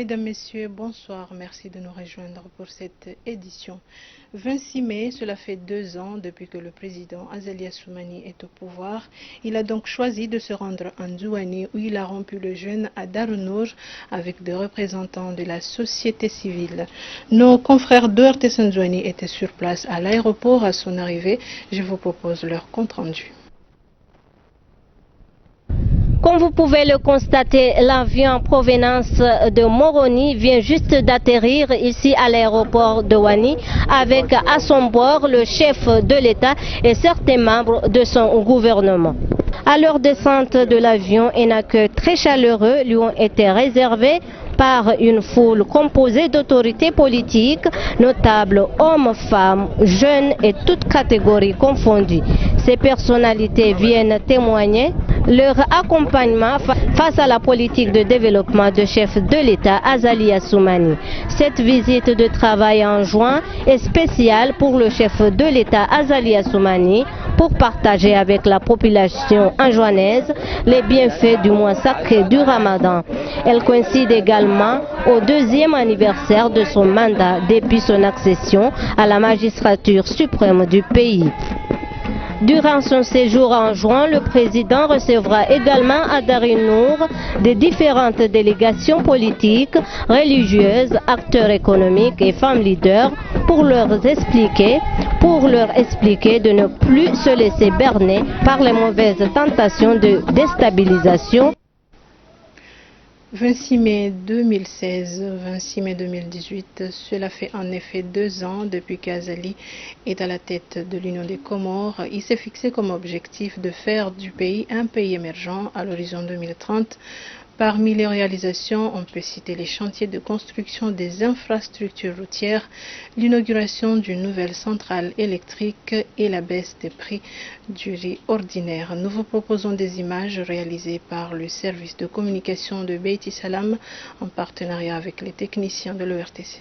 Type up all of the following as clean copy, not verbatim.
Mesdames, Messieurs, bonsoir. Merci de nous rejoindre pour cette édition. 26 mai, cela fait 2 ans depuis que le président Azali Assoumani est au pouvoir. Il a donc choisi de se rendre en Douani où il a rompu le jeûne à Darunour avec des représentants de la société civile. Nos confrères d'ORTS Douani étaient sur place à l'aéroport à son arrivée. Je vous propose leur compte-rendu. Comme vous pouvez le constater, l'avion en provenance de Moroni vient juste d'atterrir ici à l'aéroport de Douani avec à son bord le chef de l'État et certains membres de son gouvernement. À leur descente de l'avion, un accueil très chaleureux lui ont été réservés par une foule composée d'autorités politiques, notables, hommes, femmes, jeunes et toutes catégories confondues. Ces personnalités viennent témoigner leur accompagnement face à la politique de développement du chef de l'État Azali Assoumani. Cette visite de travail en juin est spéciale pour le chef de l'État Azali Assoumani pour partager avec la population anjouanaise les bienfaits du mois sacré du Ramadan. Elle coïncide également au 2e anniversaire de son mandat depuis son accession à la magistrature suprême du pays. Durant son séjour en juin, le président recevra également à Darunour des différentes délégations politiques, religieuses, acteurs économiques et femmes leaders pour leur expliquer de ne plus se laisser berner par les mauvaises tentations de déstabilisation. 26 mai 2016, 26 mai 2018, cela fait en effet 2 ans depuis qu'Azali est à la tête de l'Union des Comores. Il s'est fixé comme objectif de faire du pays un pays émergent à l'horizon 2030. Parmi les réalisations, on peut citer les chantiers de construction des infrastructures routières, l'inauguration d'une nouvelle centrale électrique et la baisse des prix du riz ordinaire. Nous vous proposons des images réalisées par le service de communication de Beiti Salam en partenariat avec les techniciens de l'ORTC.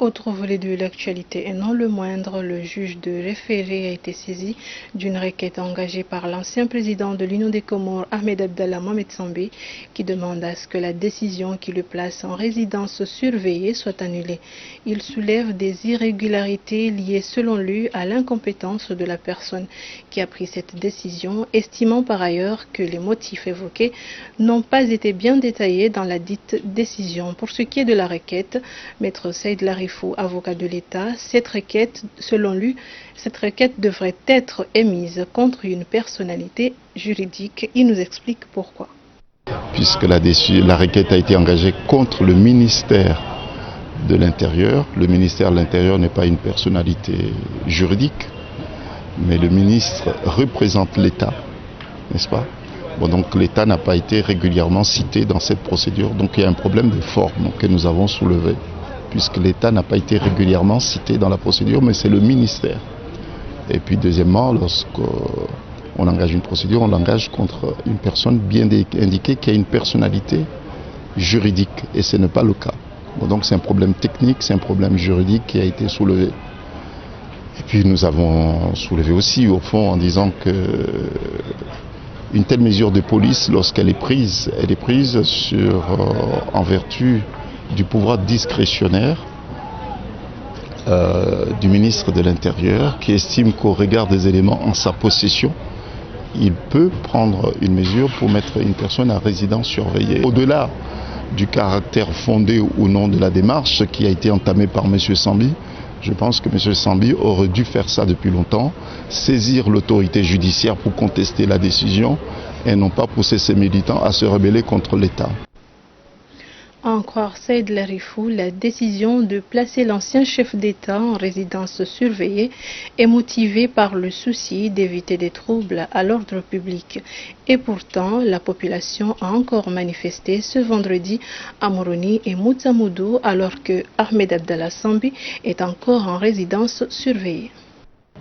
Autre volet de l'actualité et non le moindre, le juge de référé a été saisi d'une requête engagée par l'ancien président de l'Union des Comores, Ahmed Abdallah Mohamed Sambi, qui demande à ce que la décision qui le place en résidence surveillée soit annulée. Il soulève des irrégularités liées selon lui à l'incompétence de la personne qui a pris cette décision, estimant par ailleurs que les motifs évoqués n'ont pas été bien détaillés dans la dite décision. Pour ce qui est de la requête, Maître Saïd Larifou, avocat de l'État, cette requête, selon lui, cette requête devrait être émise contre une personnalité juridique. Il nous explique pourquoi. Puisque la requête a été engagée contre le ministère de l'Intérieur. Le ministère de l'Intérieur n'est pas une personnalité juridique, mais le ministre représente l'État, n'est-ce pas? Bon, donc l'État n'a pas été régulièrement cité dans cette procédure, donc il y a un problème de forme que nous avons soulevé, puisque l'État n'a pas été régulièrement cité dans la procédure, mais c'est le ministère. Et puis deuxièmement, lorsqu'on engage une procédure, on l'engage contre une personne bien indiquée qui a une personnalité juridique, et ce n'est pas le cas. Bon, donc c'est un problème technique, c'est un problème juridique qui a été soulevé. Et puis nous avons soulevé aussi, au fond, en disant que une telle mesure de police, lorsqu'elle est prise, elle est prise en vertu du pouvoir discrétionnaire du ministre de l'Intérieur, qui estime qu'au regard des éléments en sa possession, il peut prendre une mesure pour mettre une personne à résidence surveillée. Au-delà du caractère fondé ou non de la démarche qui a été entamée par M. Sambi, je pense que M. Sambi aurait dû faire ça depuis longtemps, saisir l'autorité judiciaire pour contester la décision et non pas pousser ses militants à se rebeller contre l'État. À en croire Saïd Larifou, la décision de placer l'ancien chef d'État en résidence surveillée est motivée par le souci d'éviter des troubles à l'ordre public. Et pourtant, la population a encore manifesté ce vendredi à Moroni et Moutsamoudou alors que Ahmed Abdallah Sambi est encore en résidence surveillée.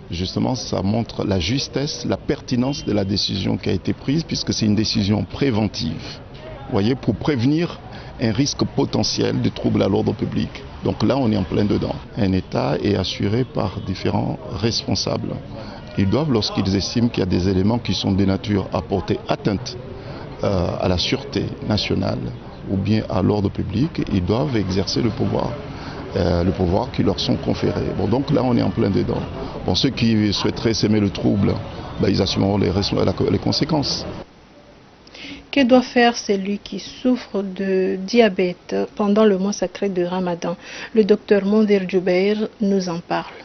Justement, ça montre la justesse, la pertinence de la décision qui a été prise, puisque c'est une décision préventive. Vous voyez, pour prévenir un risque potentiel de troubles à l'ordre public. Donc là, on est en plein dedans. Un État est assuré par différents responsables. Ils doivent, lorsqu'ils estiment qu'il y a des éléments qui sont de nature à porter atteinte à la sûreté nationale ou bien à l'ordre public, ils doivent exercer le pouvoir qui leur sont conférés. Bon, donc là, on est en plein dedans. Bon, ceux qui souhaiteraient s'aimer le trouble, ils assumeront les conséquences. Que doit faire celui qui souffre de diabète pendant le mois sacré de Ramadan? Le docteur Mondir Djoubeir nous en parle.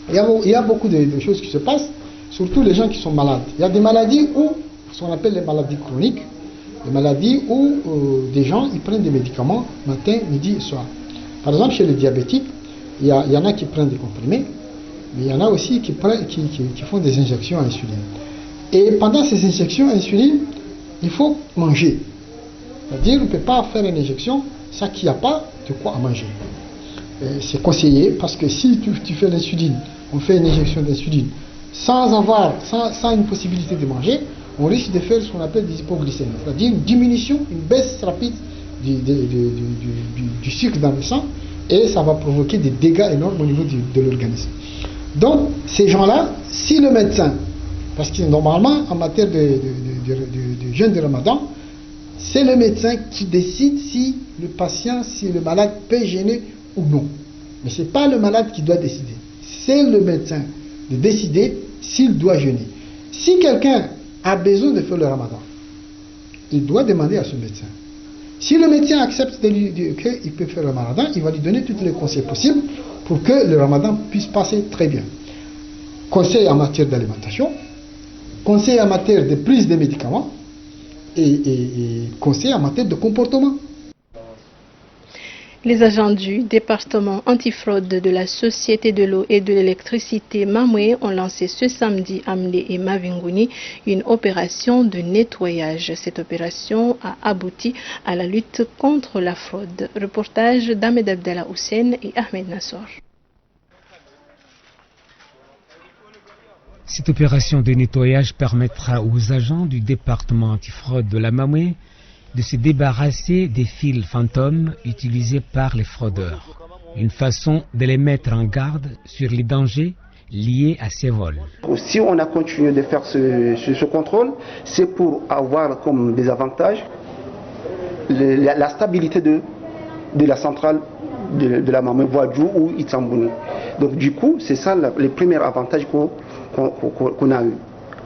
Il y a beaucoup de choses qui se passent, surtout les gens qui sont malades. Il y a des maladies où, ce qu'on appelle les maladies chroniques, des maladies où des gens ils prennent des médicaments matin, midi et soir. Par exemple, chez les diabétiques, il y en a qui prennent des comprimés, mais il y en a aussi qui font des injections à insuline. Et pendant ces injections à insuline, il faut manger. C'est-à-dire, on ne peut pas faire une injection sans qu'il n'y a pas de quoi à manger. C'est conseillé parce que si tu fais l'insuline, on fait une injection d'insuline sans une possibilité de manger, on risque de faire ce qu'on appelle des hypoglycémies. C'est-à-dire une diminution, une baisse rapide du sucre dans le sang et ça va provoquer des dégâts énormes au niveau de l'organisme. Donc, ces gens-là, si le médecin, parce que normalement, en matière de jeûne de Ramadan, c'est le médecin qui décide si le patient, si le malade peut jeûner ou non. Mais ce n'est pas le malade qui doit décider. C'est le médecin de décider s'il doit jeûner. Si quelqu'un a besoin de faire le Ramadan, il doit demander à son médecin. Si le médecin accepte qu'il peut faire le Ramadan, il va lui donner tous les conseils possibles pour que le Ramadan puisse passer très bien. Conseils en matière d'alimentation, conseils en matière de prise de médicaments et conseils en matière de comportement. Les agents du département antifraude de la Société de l'eau et de l'électricité Mamoué ont lancé ce samedi à Mlé et Mavinguni une opération de nettoyage. Cette opération a abouti à la lutte contre la fraude. Reportage d'Ahmed Abdallah Hussein et Ahmed Nassor. Cette opération de nettoyage permettra aux agents du département antifraude de la Mamoué de se débarrasser des fils fantômes utilisés par les fraudeurs. Une façon de les mettre en garde sur les dangers liés à ces vols. Si on a continué de faire ce contrôle, c'est pour avoir comme des avantages la stabilité de la centrale de la Mamé Voadjou ou Itsambouni. Donc du coup, c'est ça les premiers avantages qu'on a eu.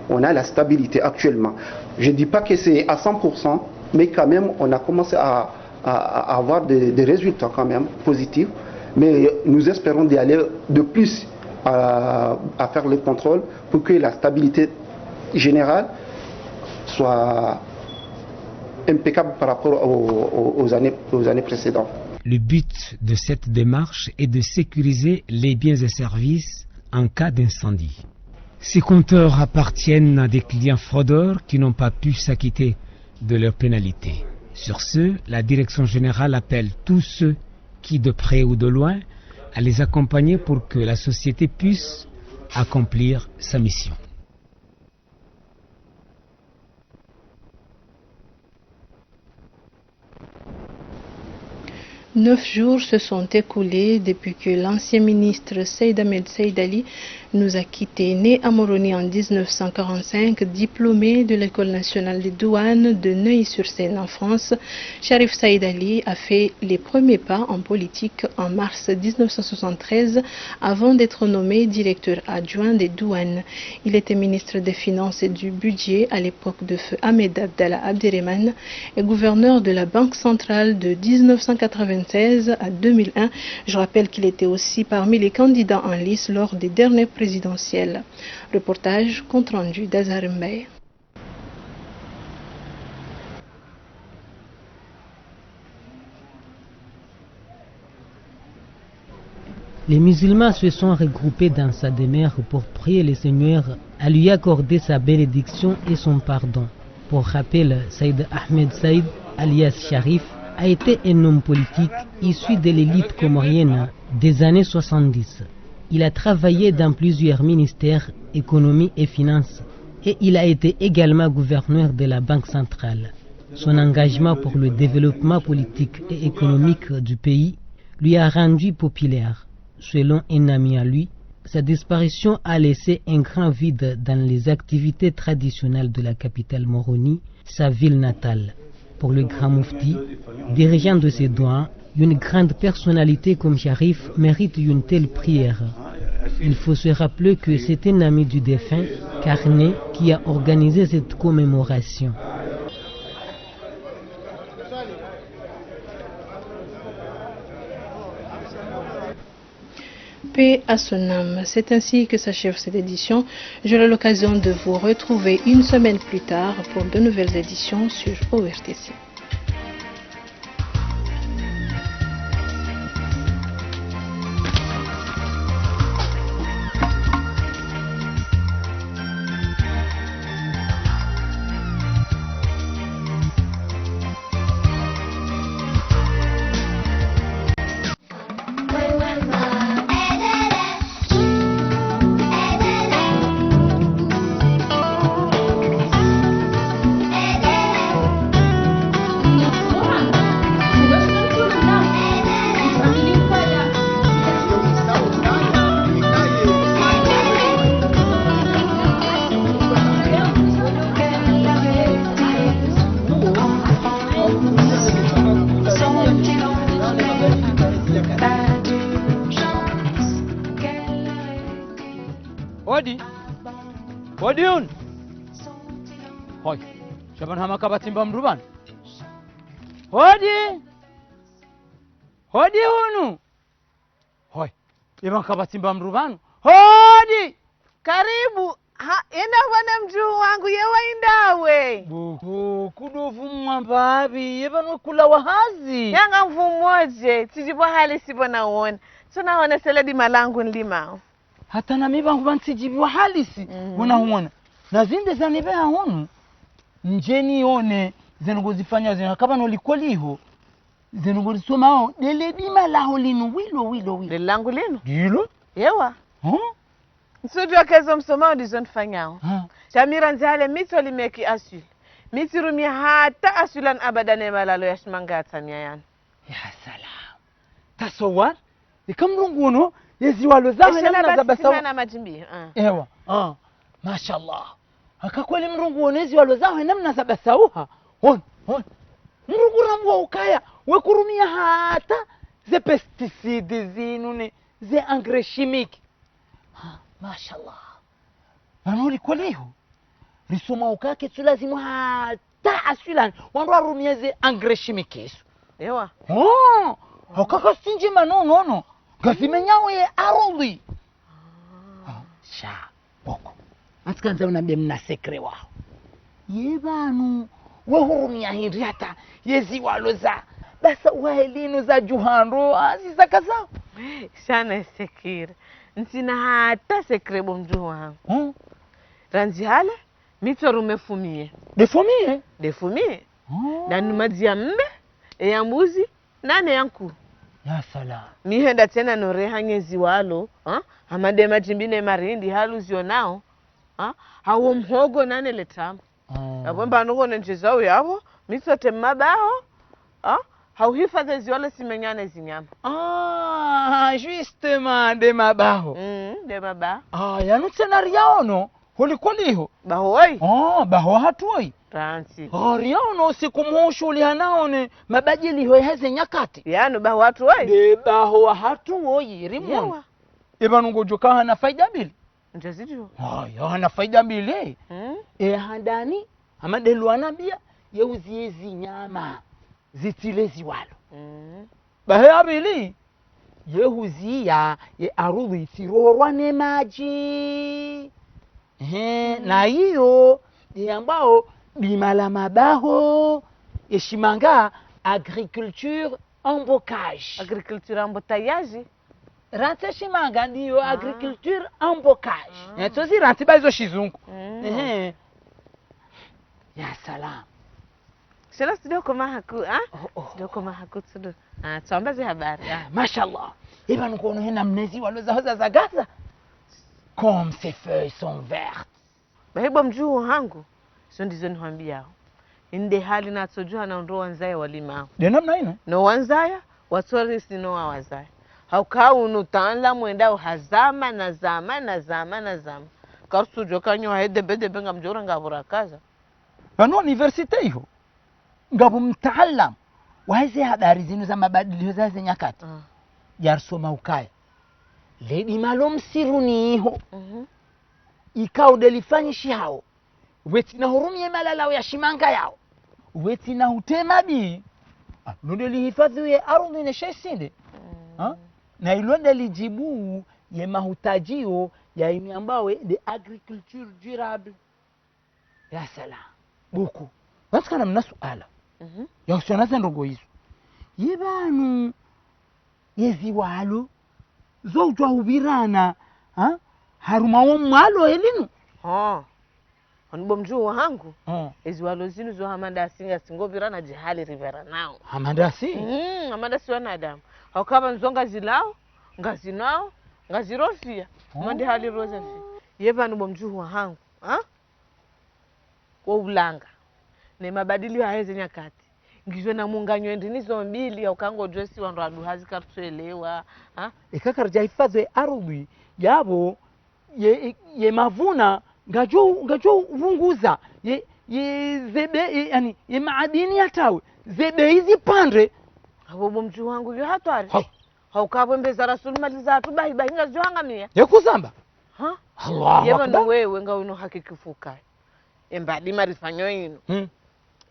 On a la stabilité actuellement. Je ne dis pas que c'est à 100%, mais quand même, on a commencé à avoir des résultats quand même positifs. Mais nous espérons d'y aller de plus à faire les contrôles pour que la stabilité générale soit impeccable par rapport aux années précédentes. Le but de cette démarche est de sécuriser les biens et services en cas d'incendie. Ces compteurs appartiennent à des clients fraudeurs qui n'ont pas pu s'acquitter de leurs pénalités. Sur ce, la direction générale appelle tous ceux qui, de près ou de loin, à les accompagner pour que la société puisse accomplir sa mission. Neuf jours se sont écoulés depuis que l'ancien ministre Seyd Ahmed Seyd Ali nous a quittés. Né à Moroni en 1945, diplômé de l'École nationale des douanes de Neuilly-sur-Seine en France, Sharif Seyd Ali a fait les premiers pas en politique en mars 1973 avant d'être nommé directeur adjoint des douanes. Il était ministre des Finances et du Budget à l'époque de feu Ahmed Abdallah Abderrahmane et gouverneur de la Banque centrale de 1996 à 2001. Je rappelle qu'il était aussi parmi les candidats en lice lors des dernières présidentielles. Reportage compte rendu d'Azhar Mbaye. Les musulmans se sont regroupés dans sa demeure pour prier le Seigneur à lui accorder sa bénédiction et son pardon. Pour rappel, Seyd Ahmed Seyd, alias Sharif, a été un homme politique issu de l'élite comorienne des années 70. Il a travaillé dans plusieurs ministères, économie et finances, et il a été également gouverneur de la Banque centrale. Son engagement pour le développement politique et économique du pays lui a rendu populaire. Selon un ami à lui, sa disparition a laissé un grand vide dans les activités traditionnelles de la capitale Moroni, sa ville natale. Pour le grand moufti, dirigeant de ses douanes, une grande personnalité comme Sharif mérite une telle prière. Il faut se rappeler que c'est un ami du défunt, Carnet, qui a organisé cette commémoration. Paix à son âme. C'est ainsi que s'achève cette édition. J'aurai l'occasion de vous retrouver une semaine plus tard pour de nouvelles éditions sur ORTC. Odiun. Hoy. Shaban hama kabatimba mruban. Hodi. Hodi hunu. Hoy. Iban kabatimba mruban. Hodi. Karibu. Enda wana mjuu wangu yewa indawe. Buku kudovu mwambabi. Yeba kula wahazi. Yanga mfumoje. Tijibu hali sibo na uona. Tuna wana seledi malangu nlima. Hata na miba nguban tijibu halisi. Wana huona. Na zinde zanibea hunu. Njeni one. Zenugo zifanya zina. Kaba nolikoliho. Zenugo zisomao. Dele bima laho linu. Wilo. Dele langu linu? Dilo? Yewa. Nsujua kezo msomao dizon fanyao. Shamira nzale mito limeki asul. Miti rumi hata asulan abadane malalo ya shmanga atania yan. Ya salam. Tasowar? ikamrungu no yeziwalo zawe namna za basawu na majimbi ewa mashallah akakweli mrungu onezi walo zawe namna za basauha hon mrungu ramwa ukaya wekurumia hata ze pesticide zinune ze engrais chimique mashallah anoli kweliho risoma ukake tulazimu hata asulani wandu arumia ze engrais chimique eso ewa hakaka sinje manono gazimenyawe ye arudi sha boko atkanza unambia mna sekre wao yebanu wehurumia hiriata yezi waloza basa waelinu za juhando azizakaza sana sekire ntina hata sekre bomju wangu ranzi hala mitsorume fumie defumie danu maji ya mbe ya mbuzi nane yanku ya sala mihenda tena nore hangezi walo amade majimbine marindi halu zionao hawo mhogo nane letamu abomba nuko nenjezao yabo mitsote mabaho hauhifadhi ziwale simenyane zinyama justement de mabaho de mabaho yanu tsenaria ono holikoliho bahoi baho hatoi ransi riano sikumushuli hanaone mabajili hoyeze nyakati yanu baho hatoi de baho hatoi rimon ebanungo joka hana faida bili njazijo hana faida bili handani amadelu anabia yeuziezi nyama zitilezi walo bahe abili yehuzia ye arudhi tirorwa ne maji na hiyo ni ambao bimala mabaho yeshimanga agriculture en bocage rante shimanga ndiyo agriculture en bocage tozi rante bazo shizungu ya salam sila studio koma haku studio koma haku tudu tuambaze habari mashallah iba nuko hena mnezi waloza hoza za Gaza comme ces feuilles sont vertes bahebo mjuu hangu sio ndizo niwaambia inde hali na tsojua na ndo wanzaya walima de namna ina no wanzaya watori sino wazaya haukau nutala mwenda hazama na zama karsujo kanyo hede bede benga mjora ngabura kaza ano universite hiyo ngabu mtaalam waize habari zinu za mabadiliko za nyakati jarsoma ukaya ledi malom siruni hiyo ikao delifanyishi hao weti na hurumie malala ya shimanga yao weti na hutema bi nodeli hifadhi ya ardhi na shesinde na ilonde lijibu ye mahutajio ya imiambawe de agriculture durable ya sala buku wasikana mna suala ya usionaza ndogo hizo yebanu yezi walo zojwa ubirana haruma wo mwalo elinu onbo mjuu hangu ezi walo zinu zo hamanda singa singobirana jihali rivera nao hamandasi hamandasi wanadamu hakaba nzonga zilao ngazinao ngazirofia mande hali roza yebanu bomjuu hangu kwa ulanga ne mabadilio haeze nyakati ngizwe na munganyo ndinizo mbili au kango dresi wandu aduhazi kartuelewa ikakarja hifadhi ardhi yabo ye mavuna ngajo vunguza ye zebe yani ye maadini yatawe zebe hizi pande abo mjuu wangu yo hatwari haukabwe mbeza rasul maliza tubai bahinga johanga mia yakuzamba Allah yeba ndo wewe nga uno hakikifuka embadi marifanyo ino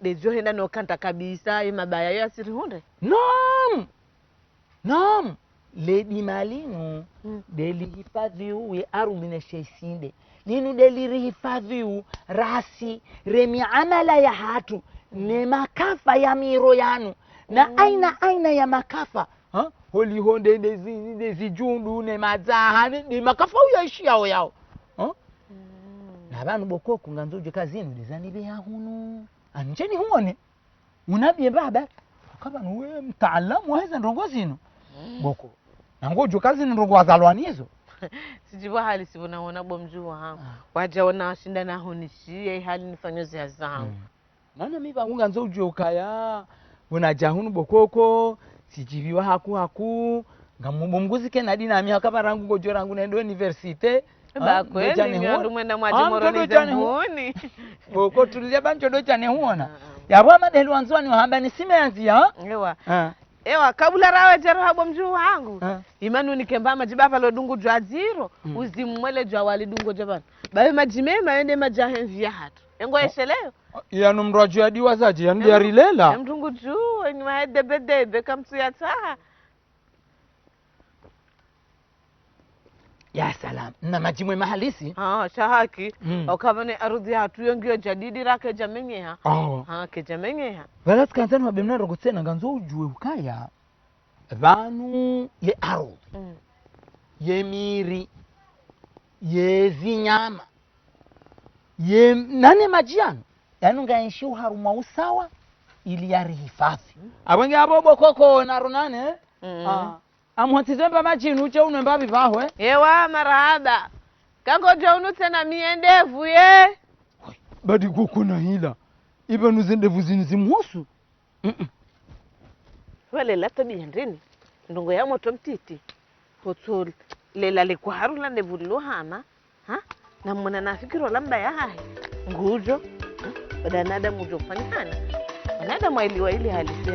dejo henda no kanta kabisa mabaya ya sirihunde nam ledi malinu deli hifadhi uwe ardhi na shesinde linu deli hifadhi rasi remi amala ya hatu ne makafa ya miro yanu na aina ya makafa holi honde dezi jundu ne mazaha ne makafa uyaishi yao na banu bokoko nganzoje kazini dizanibe ya hunu anjeni huone unabye baba kaba nuwe mtaalamu waweza ndongo zino boko nangojo kazi ndongo azalwanizo sijiwa hali sibonaona bomjuu hangu waja wana shinda na honishie hali nifanyoze ya zangu nana miba nganzoje ukaya unaja hunu bokoko sijibiwa haku ngamumguzi kena dina mi hakaba rangu gojo rangu na ndo university ba kweli ni andu mwenda mwajimoro ni zambuni boko tulia bancho do chane huona yabwa madelu wanzwani wahamba ni simenzi ha ewa kabula rawe jero habo mjuu wangu imanu nikemba majibaba lo dungu jwa ziro uzimwele jwa wali dungu jabana bae majime maende majahenzi ya hatu engo esheleo yanu mraju adiwa zaji yanu ya rilela mdungu juu ni mahede bedebe kamtu ya taa ya salam na majimwe mahalisi shahaki okabane arudhi hatu yongio jadidi rake jamenyeha ke jamenyeha wala skantani wabemna rogotsena nganzo ujue ukaya vanu ye aro ye miri ye zinyama ye nane majiano yanu ngaenshi uharuma usawa ili yari hifadhi abenge abobo koko na runane amwatizemba majinu uche unemba bivahwe yewa marahaba kango jaunu tena miendevu ye badi kukuna hila iba nuzendevu zinzimuhusu wale lata biandrini ndongo ya moto mtiti hotul lela lekwa harula ndevu luhana na mwana nafikiro lamba ya hai ngujo bada nada mujo fanikana nada mailiwa ili halisi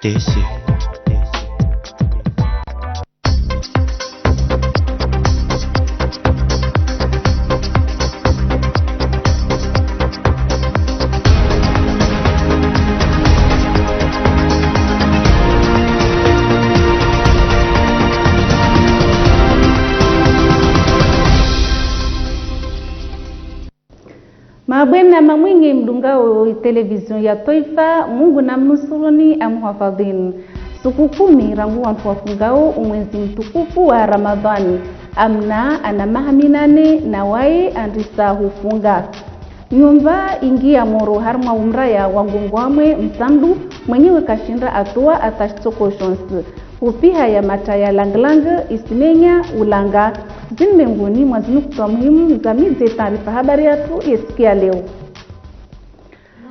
Tesi. Mabwena mamwingi mdungao televizion ya Taifa Mungu na mnusuruni amhafadhin. Siku 10 rangu wafungao umwezi mtukufu wa Ramadhani. Amna ana mahaminane na wai andisa hufunga. Nyumba ingia moro harma umraya wangungwamwe msamdu mwenyewe kashinda atua atashitoko shonsi. Upiha ya mataya langlang isimenya ulanga zinmenguni mwazinu kutoa muhimu za mize taarifa habari yetu yesikia leo.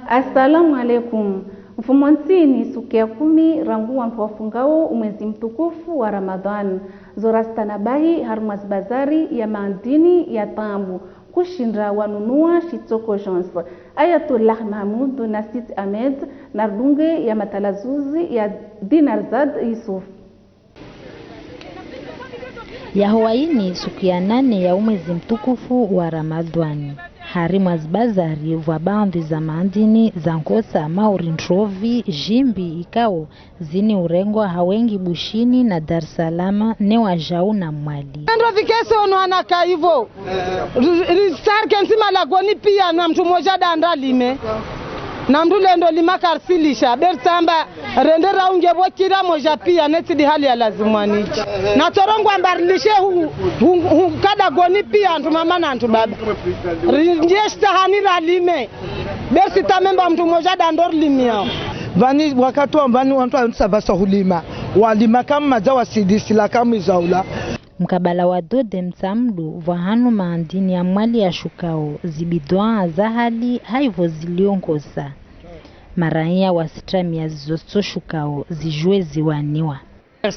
Assalamu alaikum. Mfumonsi ni siku ya 10 rangu wafungao umwezi mtukufu wa Ramadhan. Zorastanabahi harmas bazari ya maandini ya tambu kushinda wanunua shitoko jons. Ayatollah Mahmoud Nasit Ahmed nardunge ya matalazuzi ya Dinarzad Yusuf. Yahowaini siku ya 8 ya umwezi mtukufu wa Ramadhani. Harimu azbazari vwa bandi za maandini za Nkosa, Maurintrovi, Jimbi, Ikao, zini urengwa hawengi Bushini na Dar es Salaam ne wajau na Mwali. Ndo vikese ono anaka hivyo. Risarke nsima lagoni pia na mtu moja danda lime. Na mdule ndo lima karsilisha. Bersamba rendera unge wakira moja pia neti di hali ya lazimwani. Na torongo ambarilishe kada goni pia ntu mama na ntu baba. Rinjeshta hanira lime. Bersi tamemba mtu moja dandor limia. Vani wakati wambani wantu anusabasa hulima. Walima kama mazawa sidisi la kama izaula. Mkabala wa dode msamdu vahanu maandini ya Mwali ya shukao zibidwa za hali haivo ziliongoza. Maranya wa sitramia zizosto shukao zijue ziwaniwa.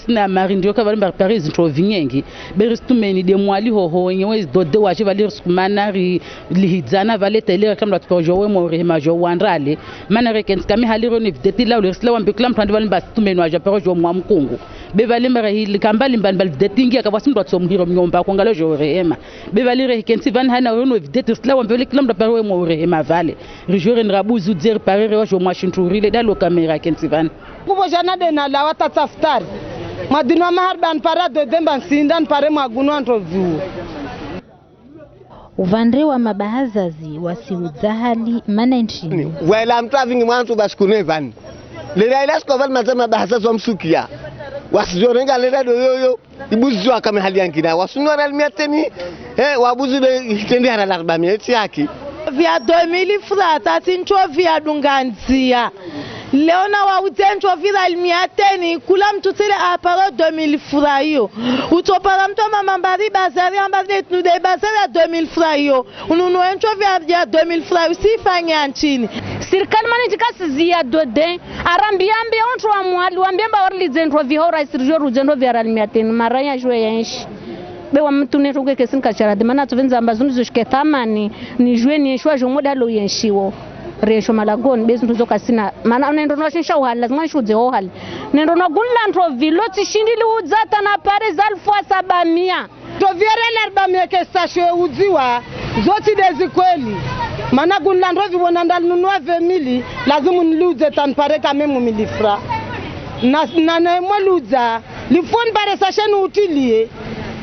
Sina marindio ka valimba Paris introvinyengi beristumeni de Mwali hoho nyewe dode waje valir skumana lihizana valeta ile kama tupojowe mo rehema jo wandrale mana rekens kami haliro ni videti la ulisla wambe klam prendre valimba stumeni waje perojo mwa mkungu be valimba hili kambali mbali videti ngia ka vasimba tsomhiro mnyomba kwangalo jo rehema be valire kensi van hana rono videti sla wambe klam da perowe mo rehema vale rijore nrabuzu dire parere waje mwa shinturile dalo kamera kensi van kubo jana de na la watataftari madinwa maharban para de demba sindan pare maguno antovu. Uvandre wa mabahazazi wasihuzahali mana nchini. Wela mtravingi mwantu baskunevan. Lera ila skoval mazama bahazazi wa msukia. Wasizorenga lera do yoyo. Ibuzwa kama hali yankina. Wasunwa almiateni. Wabuzu de hitendi hara lakbami. Eti haki. Via 2000 frata sincho via dunganzia. Leona wa utencho vila almiateni kula mtutile aparo 2000 frayo. Utopara mto mamambari bazari ambari etnu de bazari 2000 frayo. Ununu encho via 2000 frayo sifanya nchini. Sirikali manijikasi zia dode arambiambe onto wa Mwali wambiamba orli zentro vihora isirjo zentro via almiateni maraya jwe yenshi. Bewa mtune ruge kesinka charade mana tuvenza ambazo nizoshike thamani ni jwe ni shwa jomoda lo yenshiwo. Resho malagon bezu tuzoka sina mana nendo no shisha uhala lazima shuze ohal nendo no gunlandro viloti shindili uzata na pare zalfwa 700 to viera 400 ke sasho uziwa zoti dezi kweli mana gunlandro vibona ndalunua 2000 lazima niluze tanpare kama milifra na mwaluza lifon pare sasheni utilie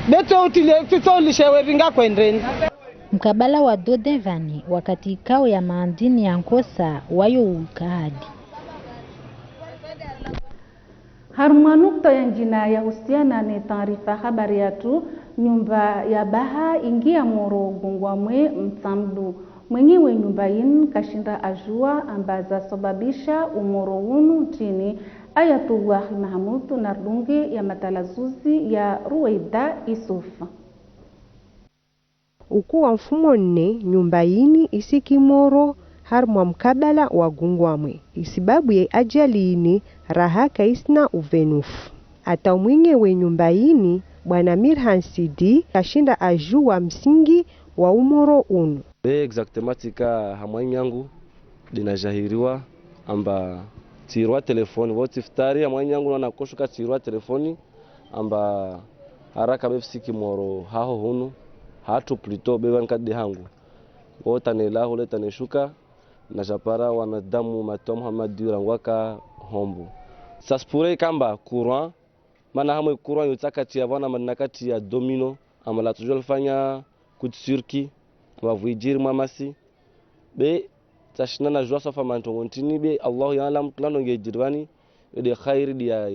beto utilie tutolishewe ringa kwendeni. Mkabala wa Dodevani wakati ikao ya maandini ya Nkosa wayo ukahadi. Harumanukta ya njina ya husiana ni taarifa habari yatu nyumba ya baha ingia moro gungwamwe msamdu. Mwenyewe nyumba yin kashinda ajua ambaza sababisha umoro unu chini Ayatullah Mahmoud Nardunge ya matalazuzi ya Ruwaida Isufa. Ukuwa mfumo nne nyumba yini isikimoro harmwa mkabala wa gungwamwe. Isibabu ye ajali ini rahaka isna uvenufu. Ata mwinge we nyumba yini Bwana Mirhan Sidi kashinda ajua msingi wa umoro unu. Exactematika hamwanyi yangu linajahiriwa amba tirwa telefoni voti iftari ya mwanyi yangu na koshuka tirwa telefoni amba haraka befsiki moro haho hunu hatu plito beban kadde hangu wota ne la hole tane shuka na japara wanadamu mato Muhammad rangwaka hombo saspure kamba courant mana hamwe courant yotakati ya bana manakati ya domino amala tujolfanya kutsurki wavuijiri mamasi be tashina na jwa safa mantongo ntini be Allah ya'lam klano ngejirwani de khairi dia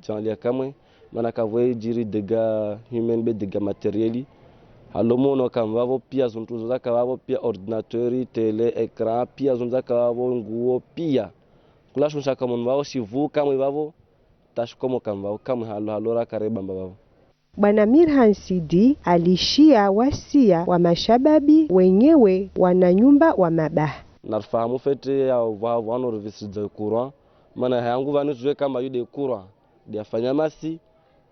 janlia kamwe mana kavoe jiri dega humain be dega materieli halomono kamvavo pia zuntuzo zaka vavo pia ordinatori tele ekran pia zunzaka vavo nguo pia kula shunshaka kama vavo shivu kamwe vavo tashikomo kamvavo kamwe halora kareba mbavavo. Bwana Mirhan Sidi alishia wasia wa mashababi wenyewe wana nyumba wa mabaha. Nafahamu fete ya vavo wano revisi za courant mana hayangu vanu tujue kama yude courant dia fanya masi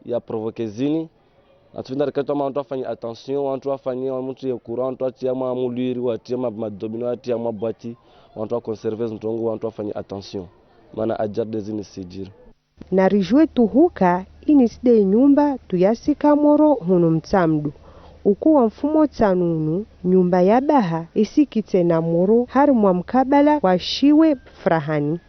ya provokezini atunda rikato ma watu afanye attention watu afanye mtu ya courant watu atia ma muliri watia ma domino atia ma boîte watu conserver ntongo watu afanye attention mana ajar dezini sijira na rijwe tuhuka iniside nyumba tuyasika moro hunu mtsamdu ukuwa mfumo tsanunu nyumba ya baha isikite na moro hari mwa mkabala wa shiwe frahani.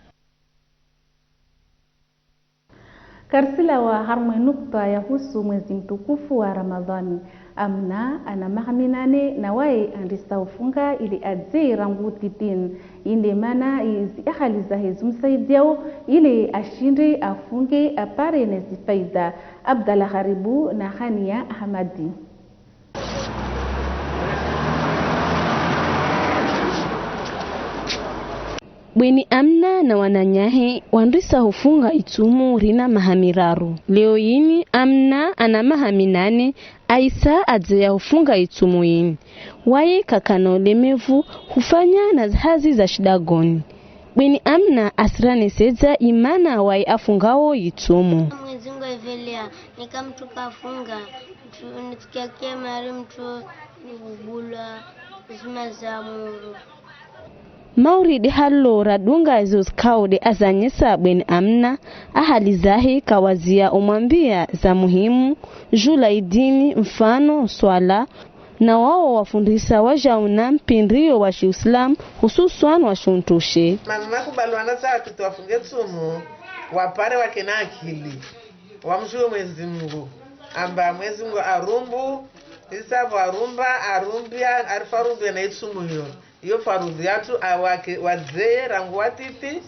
Karsila wa harmwe nukta ya husu mwezi mtukufu wa Ramadhani. Amna ana mahaminane na wae andista ufunga ili adze rangu titin. Inde mana izi ahali za hezu msaidiao ili ashinde afunge apare nezifaida. Abdallah Haribu na Hania Ahmadi. Bweni amna na wananyahe wandisa hufunga itumu rina mahamiraru. Leo yini amna ana mahaminane aisa adze ya hufunga itumu yini. Waye kakano lemevu hufanya na hazi za shidagoni. Bweni amna asrane seza imana waye afungao itumu. Mwezi mungu evelea nika mtu kafunga nitikiakia mari mtu nivugula zima za muru. Mauridi hallo radunga zos kaude azanyesa bweni amna ahali zahi kawazia umwambia za muhimu jula idini mfano swala na wao wafundisa wajauna mpindio wa Islam hususan wa shuntushe. Manana kubalwana saa tuwafunge tsumu wapare wakena akili wamshuwe mwezi mungu amba mwezi mungu arumbu isabu arumbia arifarumbu na itsumu yo farudhi yatu awake wazee rangu watiti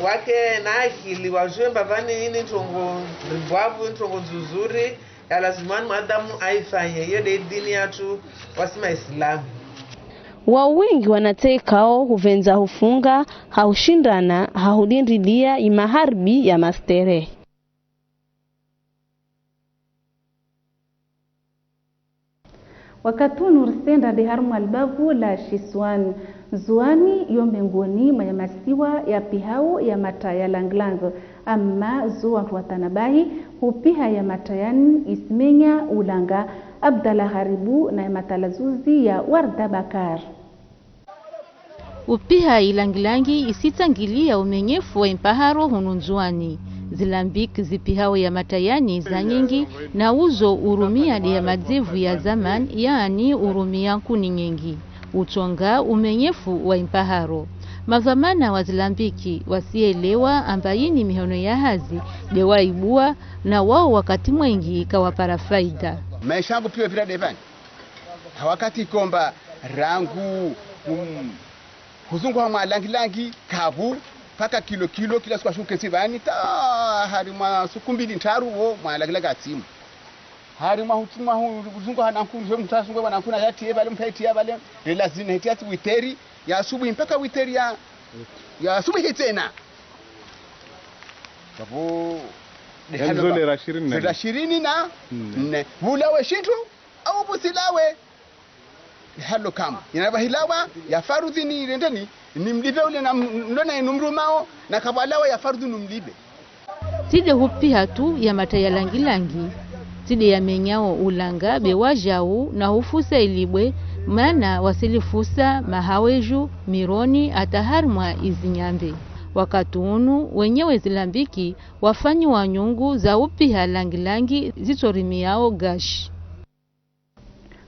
wake na akili wajue mbavani ini ntongo ribwavu ntongo nzuzuri ya lazimani madamu aifanye hiyo de dini yatu wasima Islamu. Wa wengi wanatekao huvenza hufunga haushindana haudindilia imaharbi ya mastere. Wakatunu rusenda de harmu albavu la shiswani zuani yombengoni mayamasiwa ya pihau ya mata ya langlang amma zuwa watanabahi hupiha ya matayani ismenya ulanga. Abdallah Haribu na matalazuzi ya Warda Bakar. Upiha ilangilangi isitangilia umenyefu wa impaharo hununzuani. Zilambik zipihao ya matayani za nyingi na uzo urumia ya madzivu ya zaman yaani urumia kuni nyingi. Utonga umenyefu wa impaharo. Mavamana wa zilambiki wasielewa ambayini mihono ya hazi dewa ibua na wao wakati mwengi kawapara faida. Maisha yangu pia vile devani. Wakati komba rangu huzungu wa langi kabu paka kilo kila siku ashuke sibani ta hari mwa sukumbili ntaru wo mwa langi atimu. Hari mwa hutuma huzungu hanankuru mtasungu wanankuna yati bale mpaiti ya bale lazima hiti ati witeri ya asubuhi mpaka witeri ya asubuhi tena. Sababu Enzole rashirini na rashirini na ne bulawe shintu au busilawe halo kama inaba hilawa ya farudhi ni rendeni nimlibe ule na ndona inumrumao na kabalawa ya farudhi numlibe tide hupi hatu ya matayalangilangi tide ya menyao ulanga bewajau na hufusa ilibwe mana wasilifusa mahaweju mironi ataharmwa izinyambe wakati unu wenyewe zilambiki wafanyi wa nyungu za upiha langilangi zitorimiao gashi.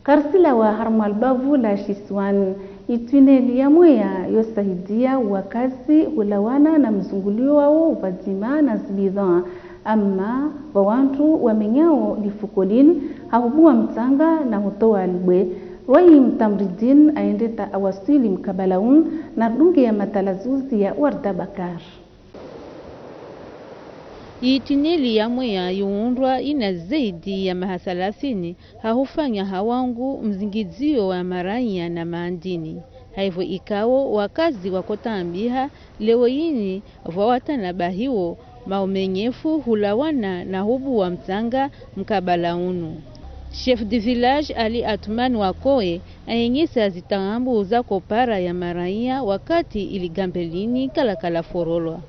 Karsila wa harmalbavu la shiswan itwineli ya mwea yosahidia wakazi hulawana na mzungulio wao vazima na zibidhan ama wawantu wamenyao lifukolin hahubua mtanga na hutoa albwe Wai Mtamridin aendeta awasili mkabalaun na dunge ya matalazuzi ya Warda Bakar. Itineli ya mwea yuundwa ina zaidi ya mahasalasini hahufanya hawangu mzingizio wa maranya na maandini. Haivo ikawo wakazi wakotambiha leo yini vawatana bahiwo maumenyefu hulawana na hubu wa mtanga mkabalaunu. Chef de village Ali Atman Wakoe ayenyesa zitangambu za kopara ya maranya wakati iligambelini kala forolwa.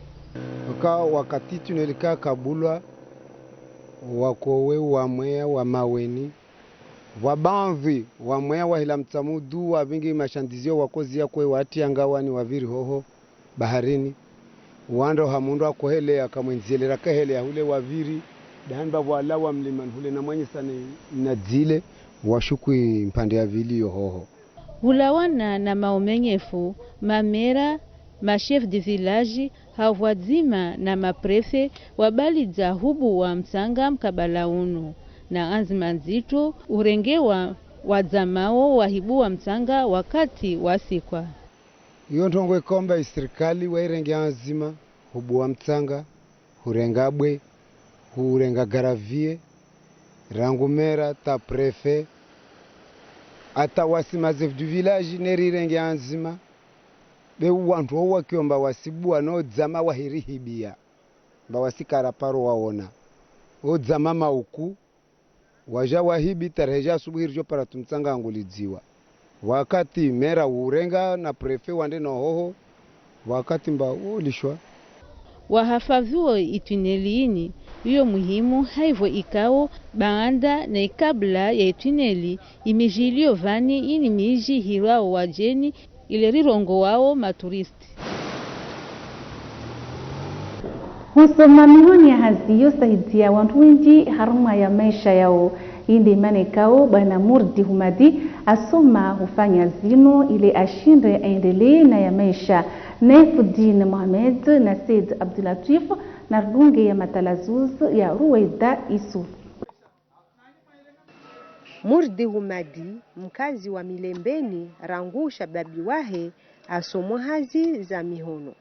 Wakati tunelika Kabulwa Wakowe wa mwea wa maweni wabanvi wa mwea wa hila mtamudu wa vingi mashandizio wakozi ya kwe wati angawani waviri hoho baharini wando hamundu wa kohele akamwenzelera kahele ya hule waviri dahanba wala wa mliman hule na mwenye sana inadzile washukui mpande ya vili yohoho. Hulawana na maumenyefu, mamera, machef de village, hawadzima na maprefe wabaliza hubu wa mtanga mkabalaunu. Na azma nzito urengewa wadzamao wahibu wa mtanga wakati wasikwa. Iyo ndongo ikomba serikali wairenge azima hubu wa mtanga, hurengabwe, hurenga garavie, rangumera ta prefe, ata wasimazef du village neri renge anzima, be wantu ho wakiomba wasibu no dzama wahirihibia, ba wasikara paro waona. O dzama mauku, waja wahibi tareja subuhirjo para tumtsanga angulidziwa. Wakati mera urenga na prefe wande no hoho, wakati mba ulishwa. Wahafaviwo ituneliini, iyo muhimu haivo ikao baanda na ikabla ya ituneli imijilio vani ini miji hirwao wajeni ile rirongo wao maturisti. Husoma mihoni ya haziyo sahidia wantu wengi haruma ya maisha yao. Indi manekao bana Murdi Humadi asoma hufanya zino ile ashinde aendelee na ya maisha. Naifuddin Mohamed na Said Abdulatif na runge ya matalazuz ya Ruwaida Isu. Murdi Humadi, mkazi wa Milembeni, rangusha babi wahe asomo hazi za mihono.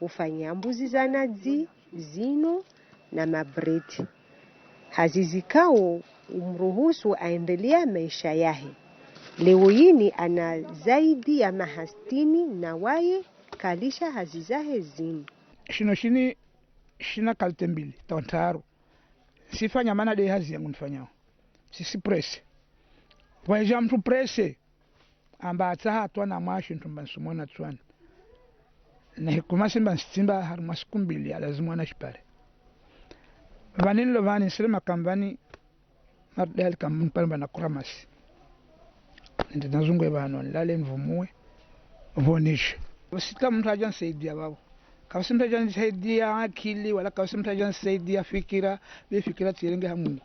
Ufanya mbuzi za nazi, zino na mabreti. Hazi zikao umruhusu aendelea maisha yahe. Leo yini ana zaidi ya mahastini na waye kalisha hazi zahe zini. Shina kalte mbili, tawantaru. Sifanya mana de hazi yangu nifanyao. Sisi prese. Waeja mtu prese. Amba ataha tuwa na maashi ntumbansumona tuwana. Na hikumasi mba nsitimba harumasiku mbili alazimwana shipare. Vanini lo vani nsirima kambani mardel kambuni pale mba nakuramasi. Nende nazungwe vano nilale nvumue vonishe. Wasita mtu haja nsaidia babo. Kawasi mtu haja nsaidia akili wala kawasi mtu haja nsaidia fikira fikira tirenge hamungu.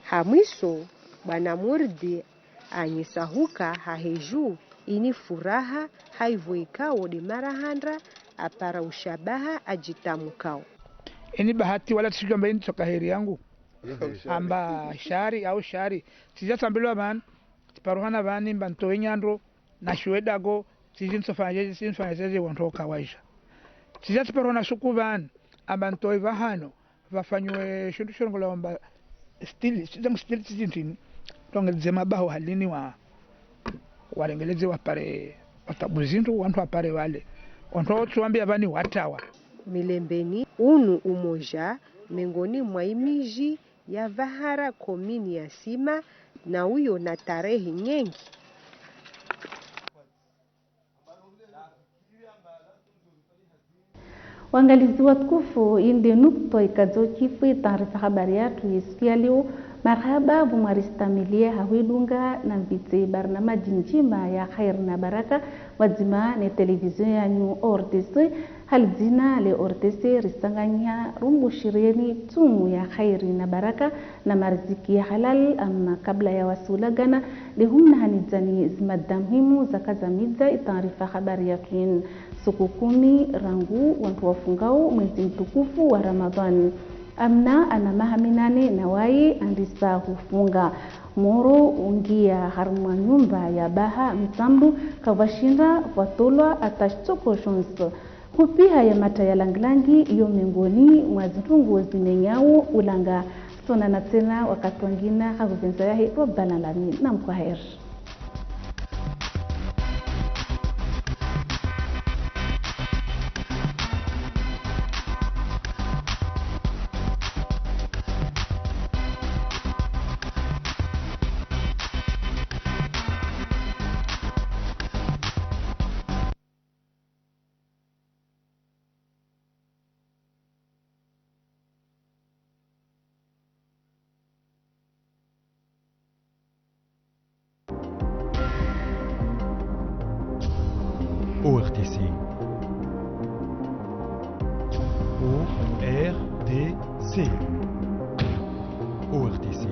Hamwiso bwana Murdi anyisahuka haheju ini furaha haivoikao de marahandra apara ushabaha ajitamukao. Ini bahati wala tishikamba ini toka heri yangu. Amba shari au shari. Sija sambilwa ban, tiparuhana bani mbanto inyandro na shuedago sijin sofanyaje wantoka waisha. Sija tiparuhana suku ban, abanto ivahano vafanywe shundu shungola wamba stili, sija stili tijintini. Tongeleze mabaho halini wa walengeleze wapare watabuzindu wantu wapare wale. Wantu tuambia bani watawa. Milembeni unu umoja mengoni mwa imiji ya Vahara komini ya Sima na uyo na tarehe nyengi. Waangalizi watukufu, inde nukto ikazokifu taarifa habari yetu ya leo. Marhaba bumaristamilia hawidunga na mpite barnamaji njima ya khair na baraka wazima ne televizion ya New Ordis halzina le ortese risanganya rumbu shirieni tumu ya khairi na baraka na marziki ya halal. Ama kabla ya wasulagana lihumna hanizani zimada muhimu za kazamidza itaarifa habari ya tuin siku 10 rangu wantu wafungao mwezi mtukufu wa Ramadhani. Amna ana mahaminane na wai andisa hufunga moro ungia harma nyumba ya baha mtambu kavashinda vatolwa atachoko shonso kupiha ya mata ya langlangi iyo miongoni mwa zitungu zimenyao ulanga sona na tena wakati wengine hakuvenza yahe Rabbana alamin na mkwaheri. ORTC. ORTC. ORTC.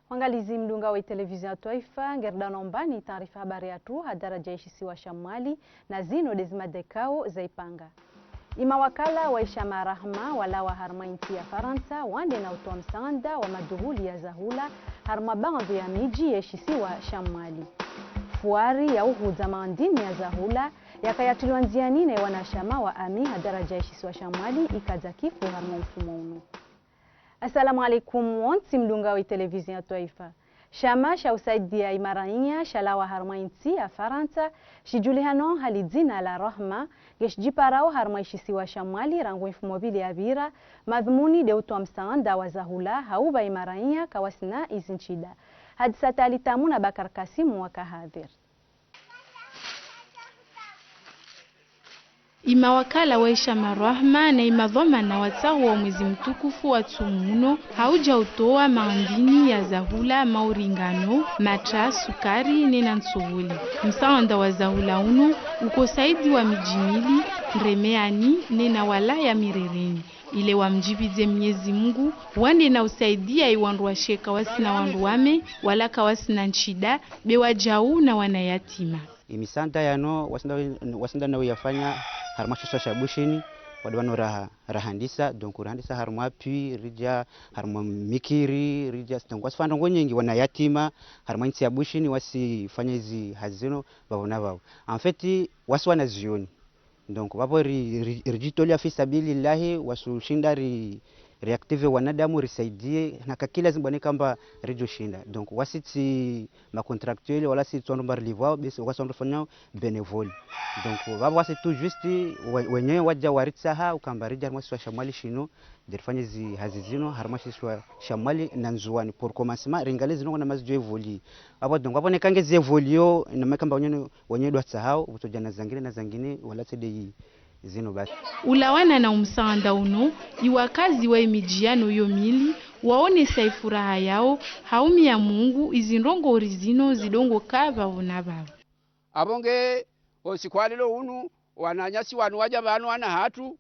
Wangalizi mdunga wa televisheni ya Taifa ngerda nombani taarifa habari ya tu hadaraja ishisiwa shamali na zino dezimadekao zaipanga. Imawakala wa Ishama Rahma wala wa harma inti ya Faransa wande na utoa msaada wa maduhuli ya zahula harma baadhi ya miji ya ishisiwa shamali. Fuari ya uhuza maandini ya zahula yakayatilwa nziani na wanashama wa ami hadaraja ishisiwa shamali ikaza kifu harma mfumo unu. Assalamu alaikum wonti mdunga wa televisheni ya Taifa. Shama sha usaidia imarainya shalawa harma inti ya Faransa shijulihano halidina la Rahma geshjiparao harma ishisiwa shamali rangu infumobili ya bira madhumuni de utoa msaada wa zahula hauba imarainya kawasina izinchida. Hadisata alitamuna Bakar Kasimu wa kahadhir. Imawakala wa Ishama Rahma na imadhoma na watahu wa mwezi mtukufu wa tumuno hauja utoa maandini ya zahula mauringano, matra, sukari, nena nsuvuli. Msaanda wa zahula uno uko saidi wa mijimili, nremeani, nena wala ya mirereni. Ile wa mjibize Mwenyezi Mungu wande na usaidia iwandu wa sheka wasina wandu wame wala kawasina nchida bewa jau na wanayatima. Imisanta yano wasinda na uyafanya harmasho shabushini wadwano rahandisa donc rahandisa harma puis rija harma mikiri rija stangwa sifando nyingi wanayatima harma inti ya bushini wasifanya hizi hazino babona babo en fait wasi wanazioni donc babo rijitolia fi sabilillahi wasushinda reactive wanadamu risaidie na kakila zimbani kamba rijo shinda donc wasiti ma contractuel wala si tsomba livao basi wasondo fanya benevole donc baba wasi tu juste wenyewe waja waritsaha ukamba rija mwasi shamali shino dirfanya zi hazizino harmashi shamali na nzuani pour commencement ringale zino na mazjo evoli abo donc babo nekange ze evolio na makamba wenyewe dwa tsahao utojana na zangine wala tede zino basi ulawana na umsaanda uno iwakazi wa imijiano yomili waone saifuraha yao haumi ya Mungu izindongo orizino zidongo kava unababa abonge osikwalilo unu wananyasi wanu waja banu wana hatu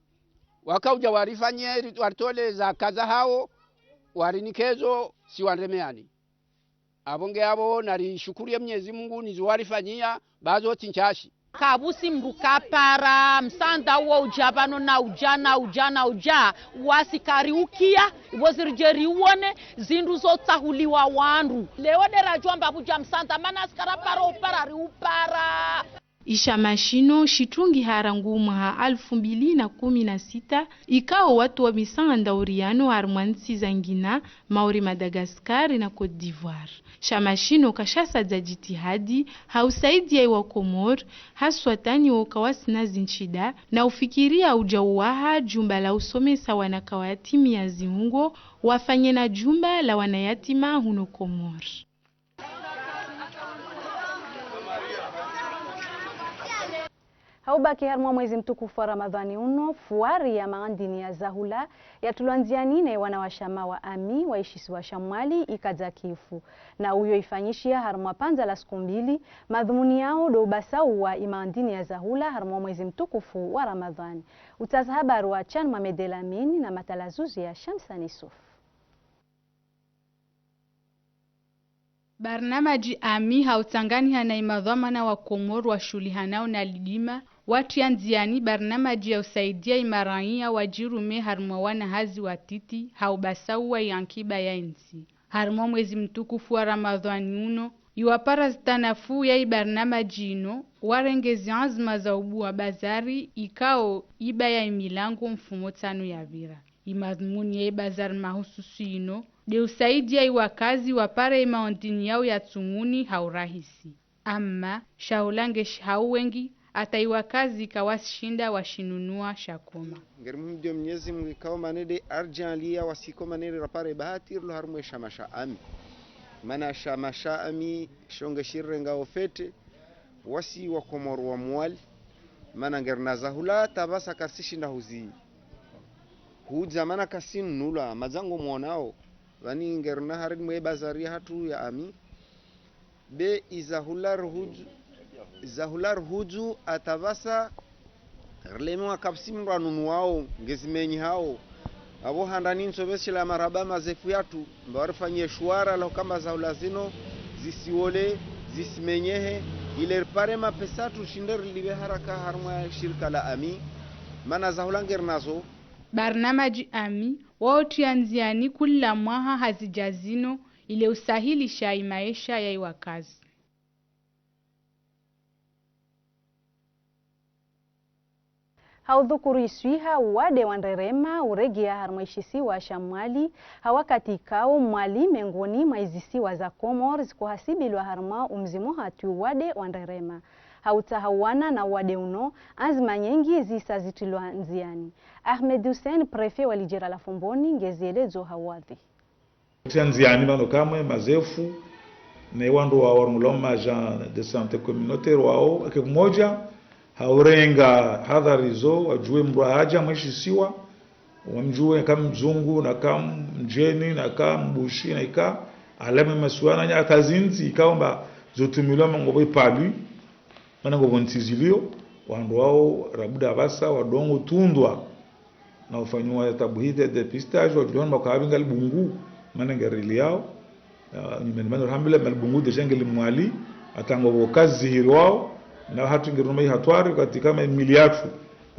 wakauja warifanye wartole za kaza hao warinikezo si wanremeani abonge abo nari shukuru ya Mwenyezi Mungu nizowarifanyia bazo tinchashi kabusi mrukapara msanda uwa ujabano na uja wasikari ukia wazirjeri uone zindu zotahuliwa wandu leo dera juamba buja msanda manaskara para upara riupara Ishamashino shitungi harangu mwaha 2016 ikao watu wa misanda uriano harmansi zangina mauri Madagaskar na Cote d'Ivoire. Shamashino kashasa za jitihadi hausaidi ya Komor haswatani wakawasina zinchida na ufikiria ujauwaha jumba la usomesa wanakawatimi ya ziungo wafanye na jumba la wanayatima huno Komor. Haubaki harmwa mwezi mtukufu wa Ramadhani uno fuari ya maandini ya zahula ya tulanzianine wanawashama wa ami waishisi wa shamwali ikaza kifu na uyo ifanyishia harmwa panza la siku mbili madhumuni yao do basau wa imaandini ya zahula harmwa mwezi mtukufu wa Ramadhani. Utazahabaru wa Chan Mohamed Elamin na matalazuzi ya Shamsani Suf. Barnamaji ami hautangani hana imadhamana wa Komoro wa shuli hanao na lidima watu ya nziani barnamaji ya usaidia imarania wajirume harmwa wana hazi watiti haubasau wa yankiba ya nsi harmwa mwezi mtukufu wa Ramadhani uno iwapara zitanafu ya ibarnamaji ino warengezi azma za ubu wa bazari ikao iba ya imilango mfumo tano ya vira imadhumuni ya ibazari mahususu ino de usaidia iwakazi wapare imaondini yao ya tumuni haurahisi ama shaulange shau wengi ata iwakazi kawashinda washinunua shakoma ngerimu mdio mnyezi mwikao manede arjanlia wasiko manede rapare bahati lo harmwe shamasha ami mana shamasha ami shonge shirrenga ofete wasi wa Komoro wa mwali mana ngerna zahula tabasa kasishinda huzi huja mana kasin nula mazango mwanao wani ngerna harid mwe bazaria hatu ya ami be izahular huju atabasa rlemu akapsimu ranunu wao ngezimenyi hao abo handani nsobeshila maraba mazefu yatu mbarifanyie shuara lo kama zahula zino zisiole zisimenyehe ile pare mapesa tu shinder libe haraka harma shirika la ami mana zahula ngernazo barnamaji ami watu yanziani kula mwaha hazijazino ile usahilisha maisha ya iwakazi. Haudhukuru iswiha wade wanderema uregia harmaishisi wa shamwali hawakati kao mwali mengoni maizisiwa za Comores kuhasibilwa harma umzimo hatu wade wanderema. Hautahawana na wade uno azma nyingi zisa zitilwa nziani. Ahmed Hussein prefe walijera la Fumboni ngezielezo hawadhi. Nziani bano kamwe mazefu na wandu wa warmuloma agent de santé communautaire wao ake mmoja haurenga hadhari zo wajue mbwa haja mweshisiwa wamjue kama mzungu na kama mjeni na kama mbushi na ika alama masuana nya kazinzi ikaomba zotumilwa mangobo ipalu mana ngobo ntizilio wandu wao rabuda basa wadongo tundwa na ufanywa tabuhide de pistage wajua makabinga libungu mana ngerili yao nimenimana alhamdulillah malbungu de jengeli mwali atango kazi hirwao na hatu ngirumai hatwari katika miliatu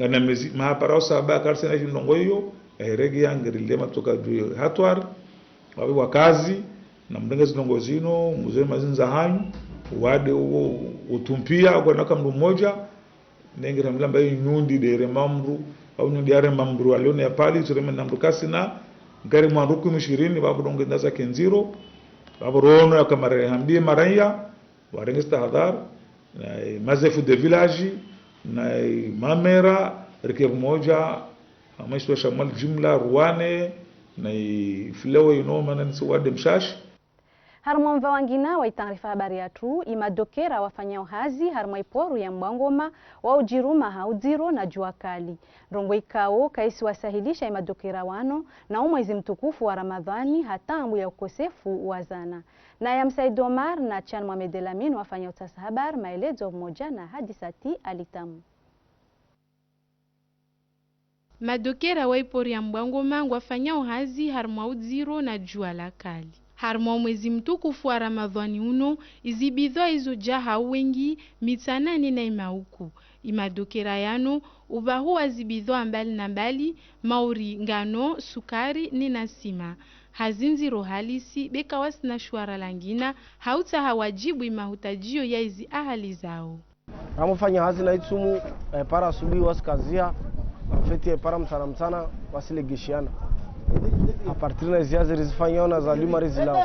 ngana mezi mahapara saba karse na ndongo hiyo regi yangirile matoka juu hatwari wawe wakazi na mdengezi ndongo zino mzee mazinza hanyu wade uo utumpia kwa naka mdu mmoja nengira mlamba nyundi dere mamru au nyundi are mamru alione ya pali tureme na mdukasi na ngari mwanduku 20 babu dongo ndaza kenziro babu rono akamare hamdi maraya warengesta hadar na mazefu de village na mamera rike moja amaishwa shamal jumla ruane na flewe maana nisiwade mshashi harmwa wangina wa taarifa habari ya tu imadokera wafanyao hazi harmwa iporu ya Mbwangoma wa ujiruma haudhiro na jua kali rongo ikao kaisi wasahilisha imadokera wano na mwezi mtukufu wa Ramadhani hatambu ya ukosefu wa zana na ya Msaid Omar na Chan Mohamed Elamin wafanya utasa habari maelezo moja na hadisati alitamu. Madokera wa iporu ya Mbwangoma wafanyao hazi harmwa udhiro na jua la kali harmwa mwezi mtukufu wa Ramadhani uno izibidho izo jaha wengi mitanani na imauku imadokera yano ubahu wazibidho mbali na mbali mauri ngano sukari ni nasima hazinzi rohalisi beka wasina shwara langina hauta hawajibu imahutajio ya izi ahali zao ramufanya hazina itumu para asubuhi wasikazia feti para mtana wasilegeshiana a partir na ziazi rizifanya na zalima rizilao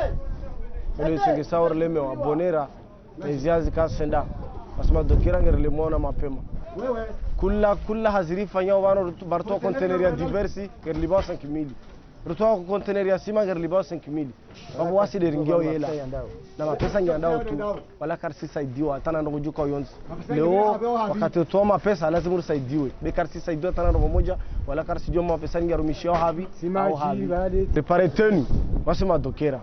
ndio chengesaur leme wa bonera ziazi kasenda basma dokira ngerlemona mapema kula hazirifanya wano barto container ya diversi ngerliba 5000 rutoa ku container ya sima ngari libao 5000 babu wasi de ringeo yela na mapesa ngiandao tu wala karsi saidiwa tana ndo juka yonzi leo wakati utoa mapesa lazima usaidiwe be karsi saidiwa tana ndo moja wala karsi joma mapesa ngarumishio habi au habi prepare tenu wasi madokera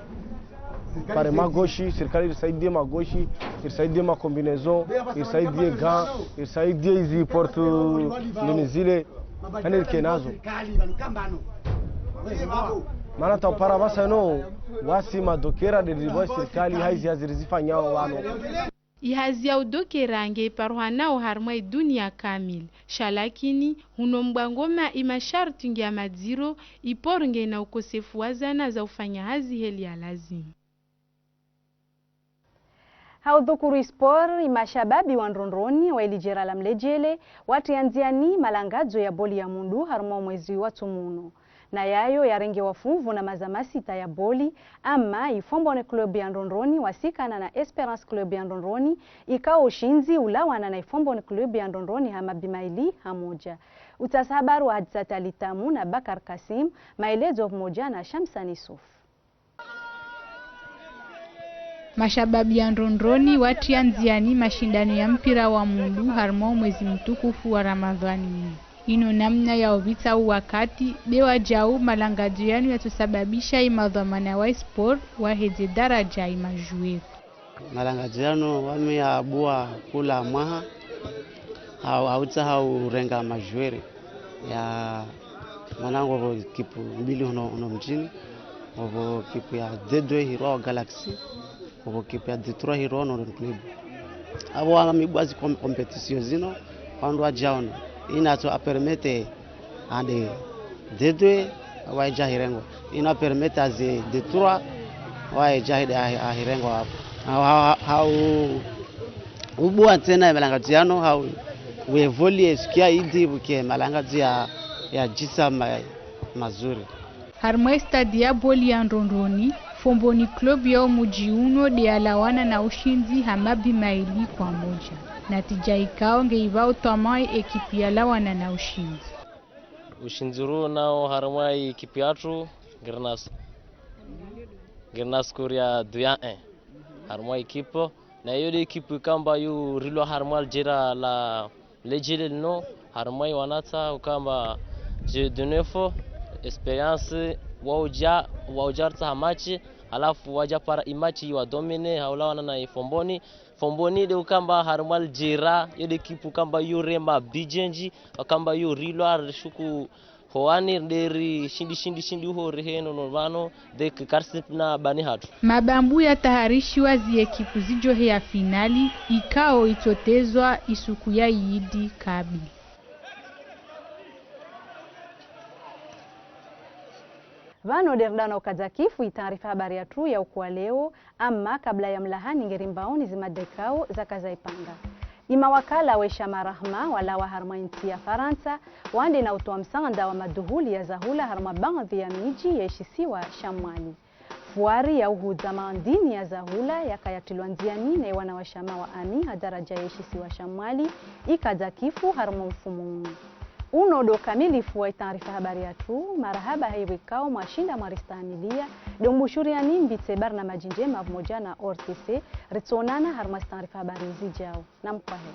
pare magoshi serikali isaidie magoshi isaidie ma combinaison isaidie gants isaidie hizi porte nini zile kanel kenazo maana tapara basa no wasi madokera de libo serikali haizi hazizifanyao wano Ihazi ya udokera nge paruhanao harmai dunia kamil. Shalakini huno mbangoma imasharti nge ya madziro iporu nge na ukosefu wa zana za ufanya hazi heli ya lazimu. Haudhukuru sport imashababi wa Ndrondroni wa ilijera la mlejele watianziani malangazo ya boli ya mundu harmo mwezi wa tumuno. Na yayo ya renge wafuvu na mazamasita ya boli ama ifombone club ya Ndrondroni wasikana na Esperance club ya Ndrondroni ikao ushinzi ulawana na ifombone club ya Ndrondroni hamabimaili hamoja. Utasabaru wa Hadzat Alitamu na Bakar Kasim, maelezo moja na Shamsani Suf. Mashababi ya Ndrondroni watianziani mashindano ya mpira wa mundu harmo mwezi mtukufu wa Ramadhani. Ino namna ya ovita wakati bewa jau malangazo yanu yatusababisha imadhamana wa sport wa heze daraja imajueru. Malangazo yanu wame ya abua kula maha hauta haurenga majuere ya manango kipu mbili uno mjini ovo kipu ya D2 Hero Galaxy ovo kipu ya D3 Hero no club abo wanga mibwazi competition zino wandu wajaona ina to permete ande D2 waija hirengo ina permete aze D3 waija hirengo hapo hau ubua tena malangaziano hau we volley sikia idi buke malangazi ya jisa mazuri harmo stadia boli ya Ndrondroni fomboni club ya mujiuno de alawana na ushinzi hamabi maili kwa moja natija ikao ngeivao tamai ekipi ya lawana na ushinzi ushinzuru nao harmai ekipi yatu Gernas Korea 2-1 harmai ekipo na yode ekipi kamba yu rilo harmal jera la lejele no harmai wanata ukamba je de neufo experience waujarta hamachi alafu waja para imachi wa domine haulawana na fomboni de ukamba harmal jera yode kipu kamba yurema bijenji kamba yurilo arshuku hoani deri shindi hori heno normano de karsip na bani hatu mabambu ya taharishi wazi ekipu zijohe ya finali ikao itotezwa isuku ya Yidi Kabi. Vano derdana ukazakifu itaarifa habari ya tu ya ukua leo ama kabla ya mlahani ngerimbaoni zimadekao za kazaipanga. Imawakala we shamarahma wala wa harma inti ya Faransa wande na utoa msanda wa maduhuli ya zahula harma baadhi ya miji ya ishisiwa Shamwali. Fuari ya uhuza maandini ya zahula ya kayatilwa nziani na wana wa shama wa ani hadaraja ya ishisiwa Shamwali ikazakifu harma mfumu. Uno do kamilifu wa taarifa habari ya tu marahaba haiwekao mwashinda maristamilia dombushuri ya nimbi tsebar na majinjema pamoja na ORTC ritsonana harma taarifa habari zijao na mkwahe.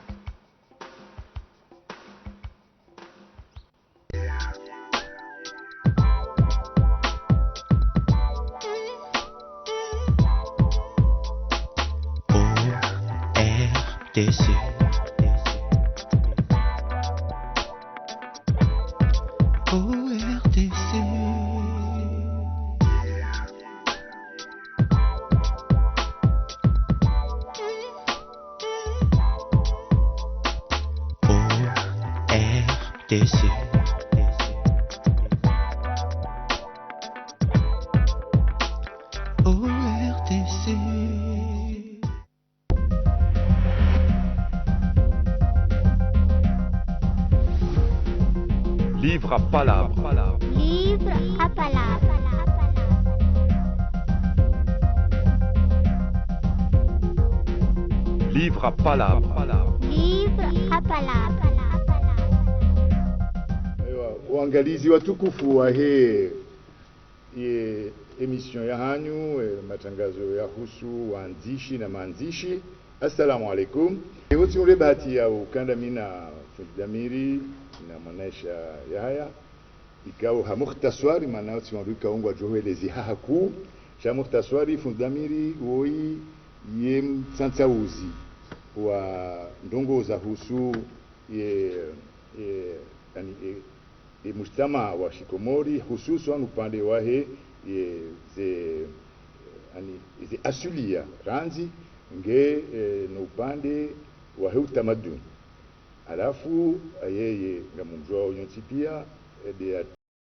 ORTC Livre à palabre. Livre à palabre. Livre à palabre. Livre à palabre. Uangalizi watukufu wa hii emission ya hanyu matangazo ya husu waandishi na maandishi. Assalamu alaikum. Leo tuna bahati ya ukanda mina Damiri na Mwanaisha Yahya ikao hamukhtaswari maana tunaruka ongwa johelezi haku cha mukhtaswari Fundamiri woi yem santauzi wa ndongo za husu mujtama wa Shikomori hususan upande wahe ze asulia ranzi nge na upande wa utamaduni alafu yeye ngamumjua unyotipia